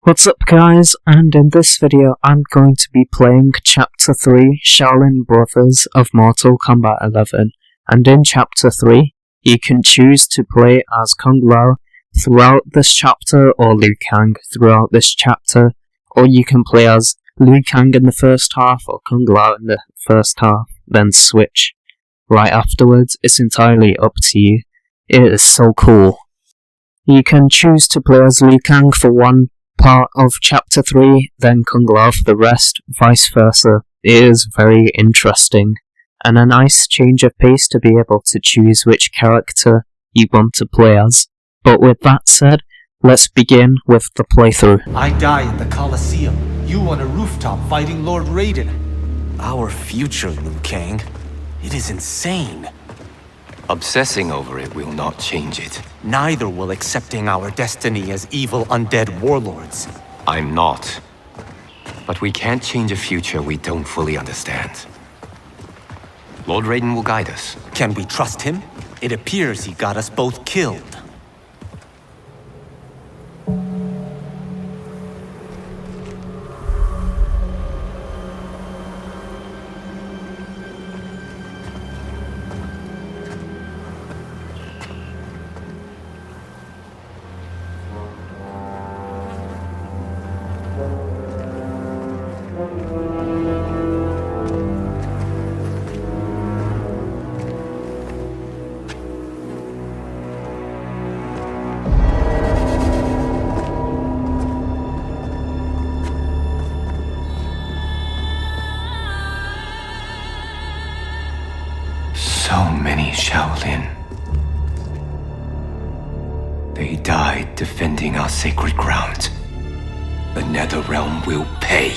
What's up guys, and in this video I'm going to be playing Chapter 3 Shaolin Brothers of Mortal Kombat 11, and in Chapter 3 you can choose to play as Kung Lao throughout this chapter or Liu Kang throughout this chapter, or you can play as Liu Kang in the first half or Kung Lao in the first half, then switch right afterwards. It's entirely up to you. It is so cool. You can choose to play as Liu Kang for one part of Chapter 3, then Kung Lao for the rest, vice versa. It is very interesting, and a nice change of pace to be able to choose which character you want to play as. But with that said, let's begin with the playthrough. I die in the Colosseum, you on a rooftop fighting Lord Raiden. Our future, Liu Kang. It is insane. Obsessing over it will not change it. Neither will accepting our destiny as evil undead warlords. I'm not. But we can't change a future we don't fully understand. Lord Raiden will guide us. Can we trust him? It appears he got us both killed. So many Shaolin. They died defending our sacred ground. The Netherrealm will pay.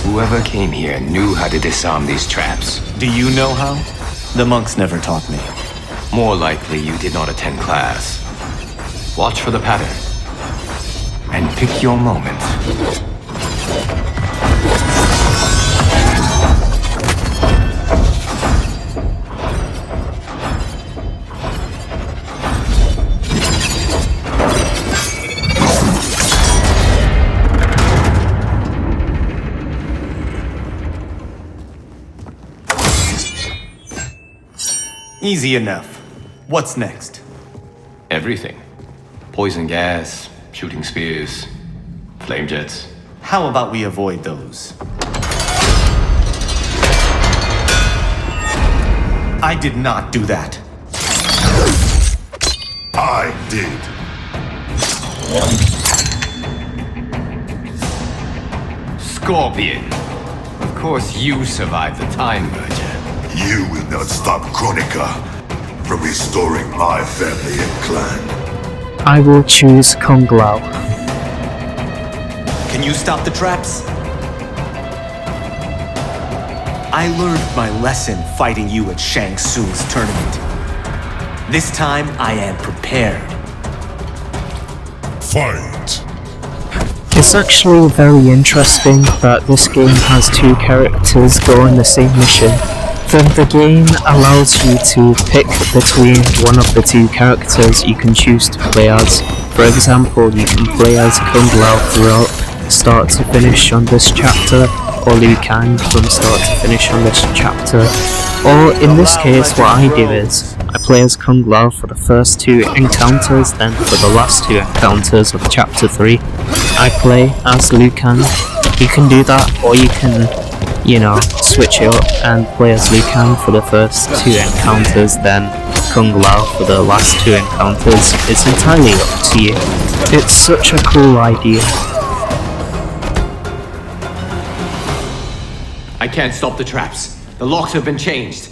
Whoever came here knew how to disarm these traps. Do you know how? The monks never taught me. More likely you did not attend class. Watch for the pattern. And pick your moment. Easy enough. What's next? Everything. Poison gas, shooting spears, flame jets. How about we avoid those? I did not do that. I did. Scorpion. Of course you survived the time merger. You will not stop Kronika from restoring my family and clan. I will choose Kung Lao. Can you stop the traps? I learned my lesson fighting you at Shang Tsung's tournament. This time, I am prepared. Fight! It's actually very interesting that this game has two characters go on the same mission. Then the game allows you to pick between one of the two characters you can choose to play as. For example, you can play as Kung Lao throughout start to finish on this chapter, or Liu Kang from start to finish on this chapter. Or in this case, what I do is, I play as Kung Lao for the first two encounters, then for the last two encounters of Chapter 3, I play as Liu Kang. You can do that, or you can, switch it up and play as Liu Kang for the first two encounters, then Kung Lao for the last two encounters. It's entirely up to you. It's such a cool idea. I can't stop the traps. The locks have been changed.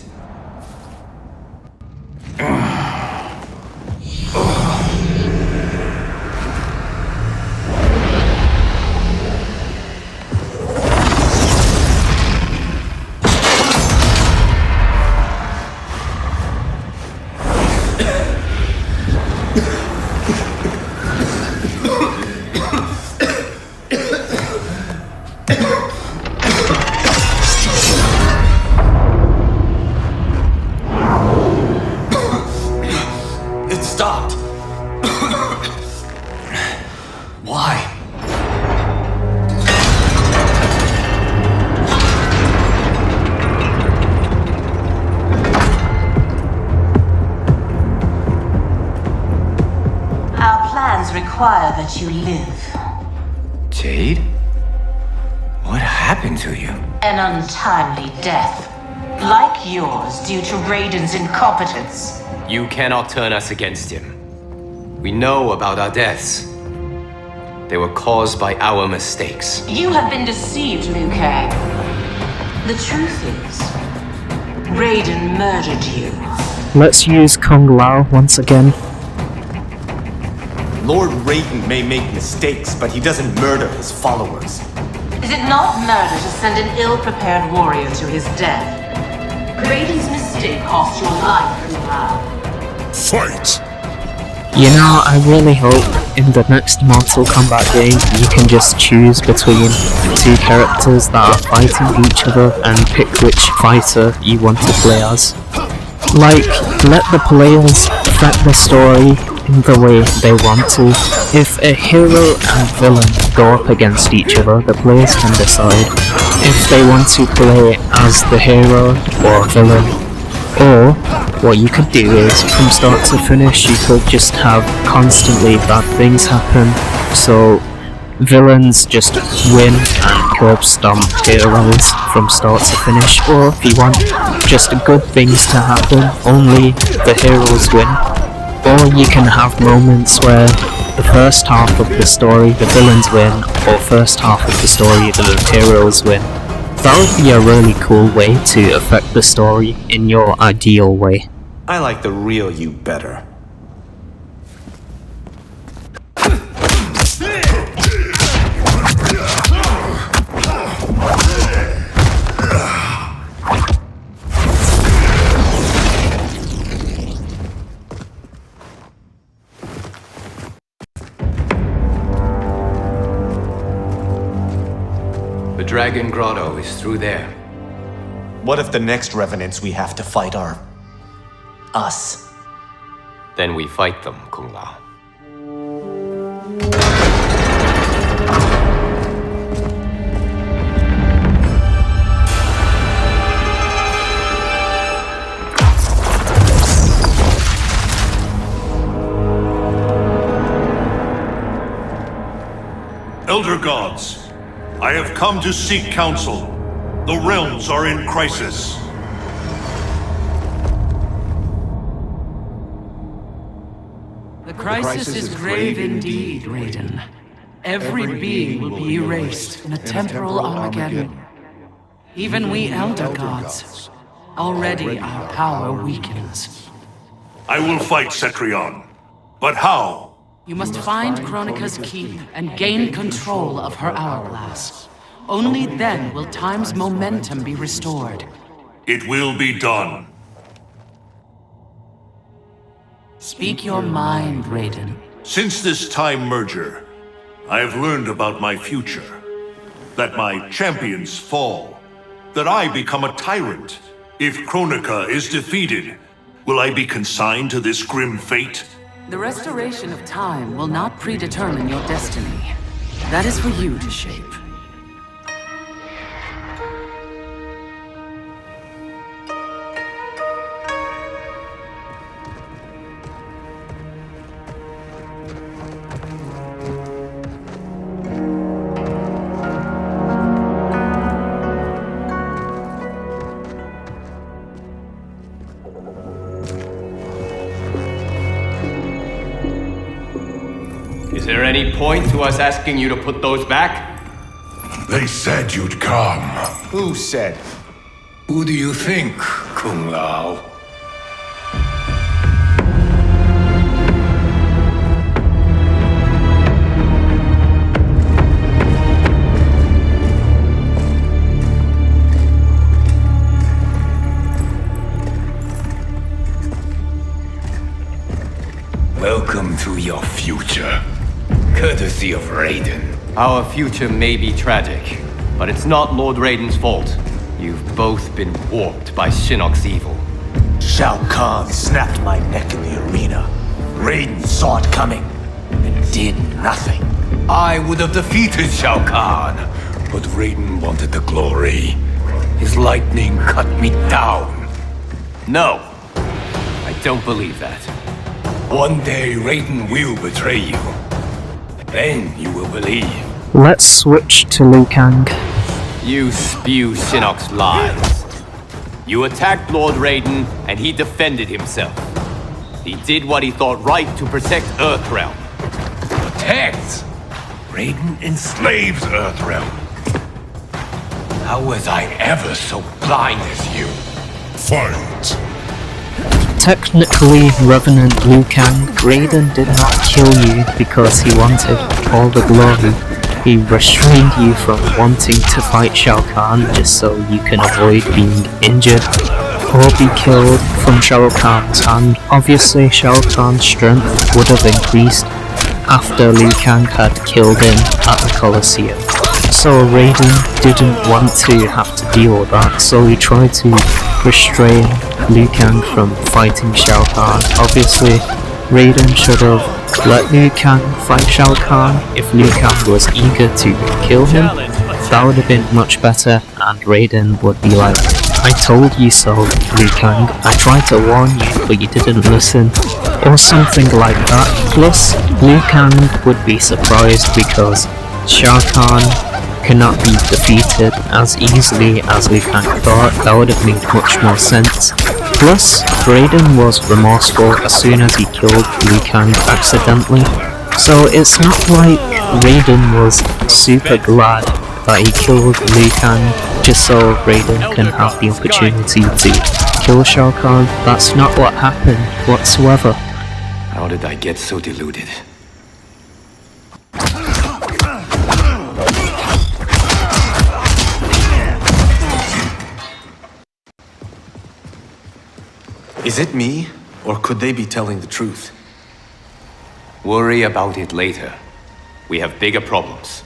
stopped. Why? Our plans require that you live. Jade? What happened to you? An untimely death. Like yours, due to Raiden's incompetence. You cannot turn us against him. We know about our deaths. They were caused by our mistakes. You have been deceived, Liu Kang. The truth is, Raiden murdered you. Let's use Kung Lao once again. Lord Raiden may make mistakes, but he doesn't murder his followers. Is it not murder to send an ill-prepared warrior to his death? Raiden's mistake cost your life, Liu Kang. Fight! You know, I really hope in the next Mortal Kombat game you can just choose between two characters that are fighting each other and pick which fighter you want to play as. Like, let the players affect the story in the way they want to. If a hero and villain go up against each other, the players can decide if they want to play as the hero or villain. Or, what you could do is, from start to finish, you could just have constantly bad things happen, so villains just win and curb stomp heroes from start to finish. Or if you want just good things to happen, only the heroes win. Or you can have moments where the first half of the story the villains win, or first half of the story the heroes win. That would be a really cool way to affect the story in your ideal way. I like the real you better. The Dragon Grotto is through there. What if the next revenants we have to fight are... us? Then we fight them, Kung Lao. Elder Gods, I have come to seek counsel. The realms are in crisis. The crisis is grave indeed, Raiden. Every being will be erased in a temporal Armageddon. Even we Elder Gods. Already our power weakens. I will fight Cetrion. But how? You must find Kronika's keep and gain control of her hourglass. Only then will time's momentum be restored. It will be done. Speak your mind, Raiden. Since this time merger, I have learned about my future. That my champions fall. That I become a tyrant. If Kronika is defeated, will I be consigned to this grim fate? The restoration of time will not predetermine your destiny. That is for you to shape. Is there any point to us asking you to put those back? They said you'd come. Who said? Who do you think, Kung Lao? Welcome to your future. Courtesy of Raiden. Our future may be tragic, but it's not Lord Raiden's fault. You've both been warped by Shinnok's evil. Shao Kahn snapped my neck in the arena. Raiden saw it coming and did nothing. I would have defeated Shao Kahn, but Raiden wanted the glory. His lightning cut me down. No, I don't believe that. One day Raiden will betray you. Then you will believe. Let's switch to Liu Kang. You spew Shinnok's lies. You attacked Lord Raiden, and he defended himself. He did what he thought right to protect Earthrealm. Protect? Raiden enslaves Earthrealm. How was I ever so blind as you? Fight! Technically, Revenant Liu Kang, Raiden did not kill you because he wanted all the glory. He restrained you from wanting to fight Shao Kahn just so you can avoid being injured or be killed from Shao Kahn's hand. Obviously, Shao Kahn's strength would have increased after Liu Kang had killed him at the Colosseum. So Raiden didn't want to have to deal with that, so he tried to restrain Liu Kang from fighting Shao Kahn. Obviously, Raiden should have let Liu Kang fight Shao Kahn. If Liu Kang was eager to kill him, that would have been much better, and Raiden would be like, I told you so, Liu Kang. I tried to warn you, but you didn't listen. Or something like that. Plus, Liu Kang would be surprised because Shao Kahn cannot be defeated as easily as Liu Kang thought. That would have made much more sense. Plus, Raiden was remorseful as soon as he killed Liu Kang accidentally. So it's not like Raiden was super glad that he killed Liu Kang just so Raiden can have the opportunity to kill Shao Kahn. That's not what happened whatsoever. How did I get so deluded? Is it me, or could they be telling the truth? Worry about it later. We have bigger problems.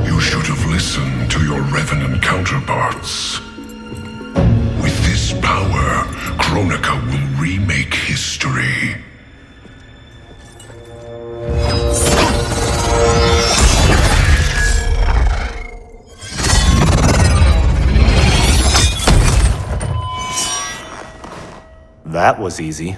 You should have listened to your Revenant counterparts. With this power, Kronika will remake history. That was easy.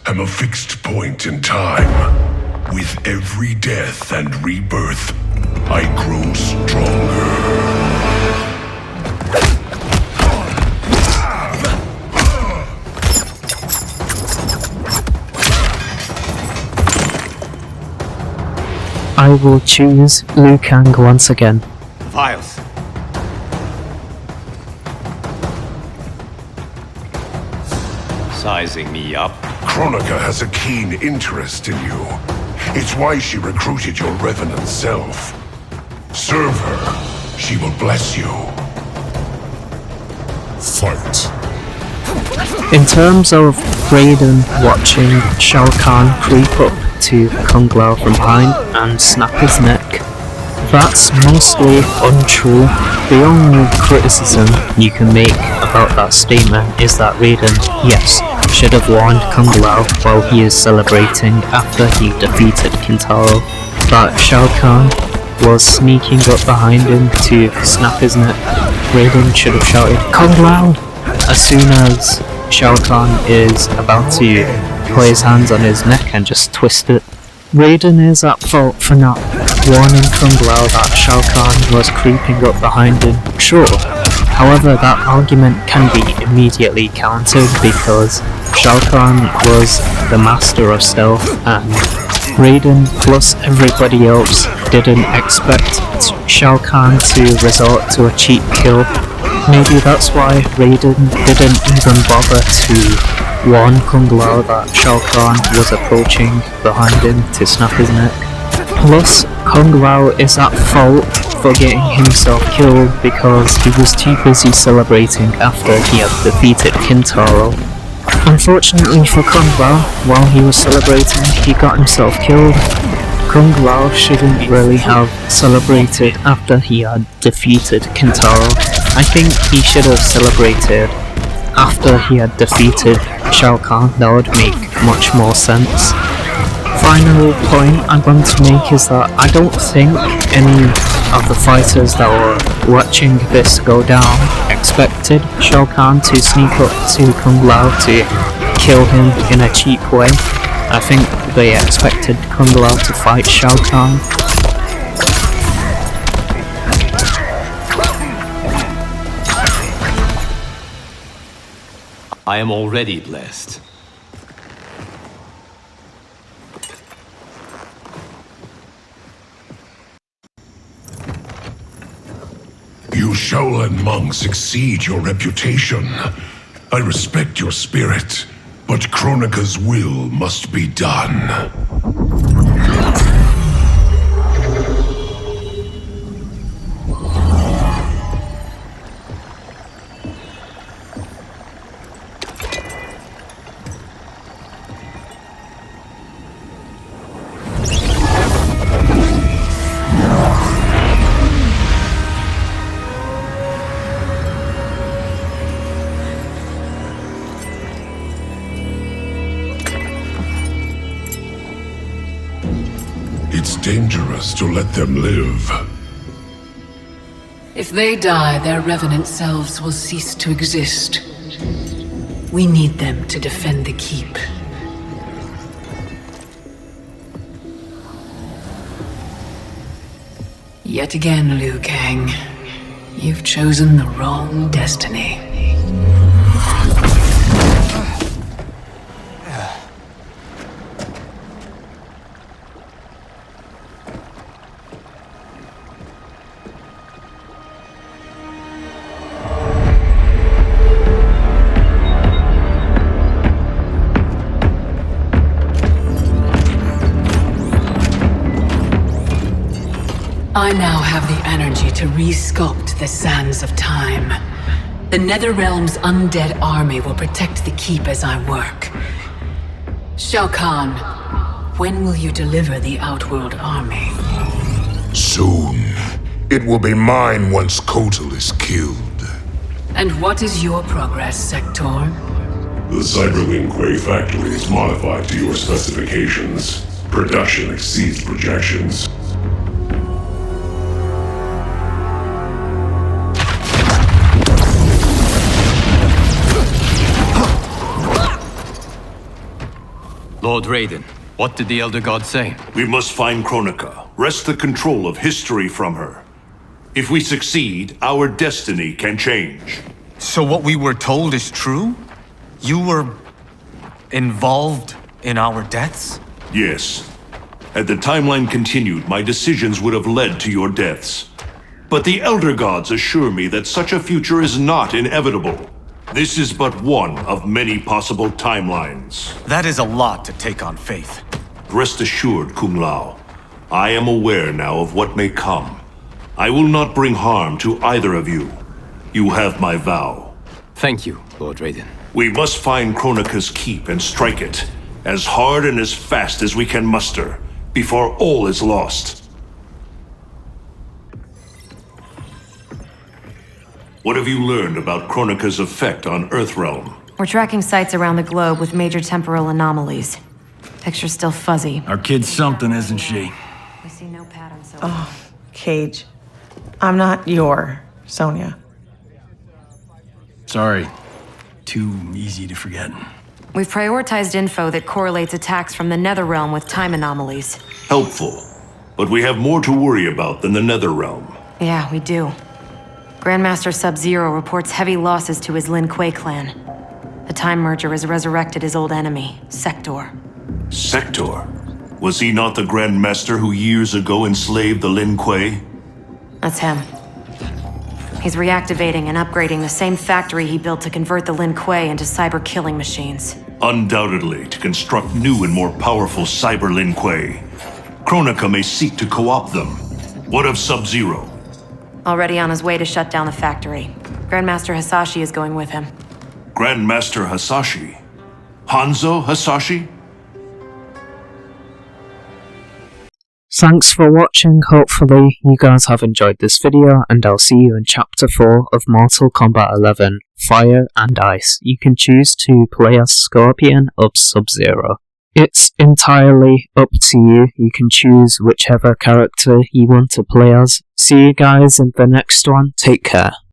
Am a fixed point in time. With every death and rebirth, I grow stronger. I will choose Liu Kang once again. Vials. Sizing me up. Kronika has a keen interest in you. It's why she recruited your Revenant self. Serve her. She will bless you. Fight. In terms of Raiden watching Shao Kahn creep up to Kung Lao from behind and snap his neck, that's mostly untrue. The only criticism you can make about that statement is that Raiden, yes, should have warned Kung Lao while he is celebrating after he defeated Kintaro that Shao Kahn was sneaking up behind him to snap his neck. Raiden should have shouted, Kung Lao! As soon as Shao Kahn is about to put his hands on his neck and just twist it. Raiden is at fault for not warning Kung Lao that Shao Kahn was creeping up behind him, sure. However, that argument can be immediately countered because Shao Kahn was the master of stealth and Raiden plus everybody else didn't expect Shao Kahn to resort to a cheap kill. Maybe that's why Raiden didn't even bother to warn Kung Lao that Shao Kahn was approaching behind him to snap his neck. Plus, Kung Lao is at fault for getting himself killed because he was too busy celebrating after he had defeated Kintaro. Unfortunately for Kung Lao, while he was celebrating, he got himself killed. Kung Lao shouldn't really have celebrated after he had defeated Kintaro. I think he should have celebrated after he had defeated Shao Kahn. That would make much more sense. Final point I want to make is that I don't think any of the fighters that were watching this go down expected Shao Kahn to sneak up to Kung Lao to kill him in a cheap way. I think they expected Kung Lao to fight Shao Kahn. I am already blessed. You Shaolin monks exceed your reputation. I respect your spirit, but Kronika's will must be done. It's dangerous to let them live. If they die, their revenant selves will cease to exist. We need them to defend the keep. Yet again, Liu Kang, you've chosen the wrong destiny. I now have the energy to re-sculpt the sands of time. The Netherrealm's undead army will protect the keep as I work. Shao Kahn, when will you deliver the Outworld army? Soon. It will be mine once Kotal is killed. And what is your progress, Sector? The Cyberlink Quay factory is modified to your specifications. Production exceeds projections. Lord Raiden, what did the Elder God say? We must find Kronika, wrest the control of history from her. If we succeed, our destiny can change. So what we were told is true? You were involved in our deaths? Yes. Had the timeline continued, my decisions would have led to your deaths. But the Elder Gods assure me that such a future is not inevitable. This is but one of many possible timelines. That is a lot to take on faith. Rest assured, Kung Lao. I am aware now of what may come. I will not bring harm to either of you. You have my vow. Thank you, Lord Raiden. We must find Kronika's keep and strike it, as hard and as fast as we can muster, before all is lost. What have you learned about Kronika's effect on Earthrealm? We're tracking sites around the globe with major temporal anomalies. Picture's still fuzzy. Our kid's something, isn't she? We see no pattern so Cage, I'm not your Sonya. Sorry. Too easy to forget. We've prioritized info that correlates attacks from the Netherrealm with time anomalies. Helpful. But we have more to worry about than the Netherrealm. Yeah, we do. Grandmaster Sub-Zero reports heavy losses to his Lin Kuei clan. The Time Merger has resurrected his old enemy, Sector. Sector? Was he not the Grandmaster who years ago enslaved the Lin Kuei? That's him. He's reactivating and upgrading the same factory he built to convert the Lin Kuei into cyber-killing machines. Undoubtedly, to construct new and more powerful cyber Lin Kuei. Kronika may seek to co-opt them. What of Sub-Zero? Already on his way to shut down the factory. Grandmaster Hasashi is going with him. Grandmaster Hasashi? Hanzo Hasashi? Thanks for watching, hopefully you guys have enjoyed this video, and I'll see you in Chapter 4 of Mortal Kombat 11, Fire and Ice. You can choose to play as Scorpion or Sub-Zero. It's entirely up to you, you can choose whichever character you want to play as. See you guys in the next one, take care.